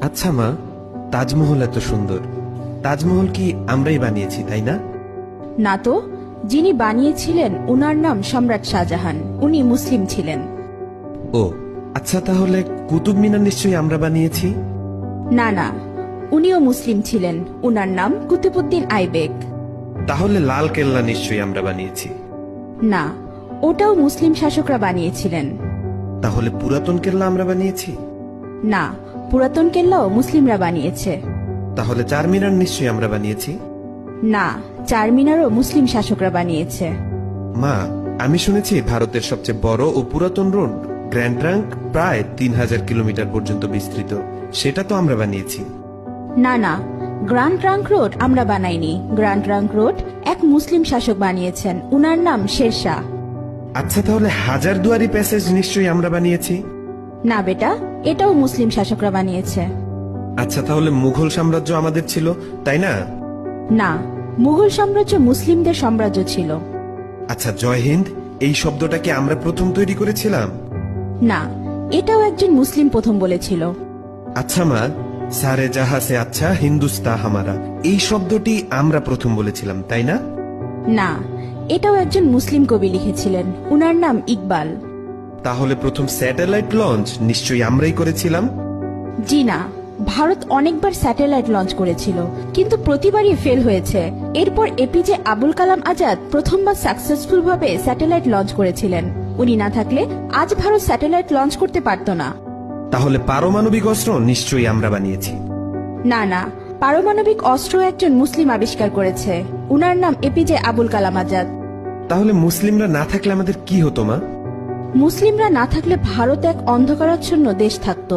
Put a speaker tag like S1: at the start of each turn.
S1: আচ্ছা মা, তাজমহল এত সুন্দর, তাজমহল কি আমরাই বানিয়েছি তাই না?
S2: না তো, যিনি বানিয়েছিলেন উনার নাম সম্রাট শাহজাহান, উনি মুসলিম ছিলেন।
S1: ও আচ্ছা, তাহলে কুতুব মিনার নিশ্চয়ই আমরা বানিয়েছি।
S2: না না, উনিও মুসলিম ছিলেন, উনার নাম কুতুবউদ্দিন আইবেক।
S1: তাহলে লাল কেল্লা নিশ্চয়ই আমরা বানিয়েছি।
S2: না, ওটাও মুসলিম শাসকরা বানিয়েছিলেন।
S1: তাহলে পুরাতন কেল্লা আমরা বানিয়েছি।
S2: না, পুরাতন কেল্লাও মুসলিমরা বানিয়েছে।
S1: তাহলে চারমিনার নিশ্চয়ই আমরা বানিয়েছি।
S2: না, চারমিনারও মুসলিম শাসকরা বানিয়েছে।
S1: মা, আমি শুনেছি ভারতের সবচেয়ে বড় ও পুরাতন রোড গ্র্যান্ড ট্রাঙ্ক প্রায় 3000 কিলোমিটার পর্যন্ত বিস্তৃত, সেটা তো আমরা বানিয়েছি।
S2: না না, গ্র্যান্ড ট্রাঙ্ক রোড আমরা বানাইনি। গ্র্যান্ড ট্রাঙ্ক রোড এক মুসলিম শাসক বানিয়েছেন, উনার নাম শেরশাহ।
S1: আচ্ছা, তাহলে হাজারদুয়ারি প্যাসেজ নিশ্চয়ই আমরা বানিয়েছি।
S2: না বেটা, এটাও মুসলিম শাসকরা বানিয়েছে।
S1: আচ্ছা, তাহলে মুঘল সাম্রাজ্য আমাদের ছিল তাই না?
S2: না, মুঘল সাম্রাজ্য মুসলিমদের সাম্রাজ্য ছিল।
S1: আচ্ছা, জয় হিন্দ এই শব্দটা কি আমরা প্রথম তৈরি করেছিলাম?
S2: না, এটাও একজন মুসলিম প্রথম বলেছিল।
S1: আচ্ছা মা, সারে জাহা সে আচ্ছা হিন্দুস্তা হামারা এই শব্দটি আমরা প্রথম বলেছিলাম তাই না?
S2: না, এটাও একজন মুসলিম কবি লিখেছিলেন, উনার নাম ইকবাল।
S1: তাহলে প্রথম স্যাটেলাইট লঞ্চ নিশ্চয়ই আমরাই করেছিলাম।
S2: জি না, ভারত অনেকবার স্যাটেলাইট লঞ্চ করেছিল, কিন্তু প্রতিবারই ফেল হয়েছে। এরপর এপিজে আবুল কালাম আজাদ প্রথমবার সাকসেসফুল ভাবে স্যাটেলাইট লঞ্চ করেছিলেন। উনি না থাকলে আজ ভারত স্যাটেলাইট লঞ্চ করতে পারত না।
S1: তাহলে পারমাণবিক অস্ত্র নিশ্চয়ই আমরা বানিয়েছি।
S2: না না, পারমাণবিক অস্ত্র একজন মুসলিম আবিষ্কার করেছে, উনার নাম এপিজে আবুল কালাম আজাদ।
S1: তাহলে মুসলিমরা না থাকলে আমাদের কি হতো মা?
S2: মুসলিমরা না থাকলে ভারত এক অন্ধকারাচ্ছন্ন দেশ থাকতো।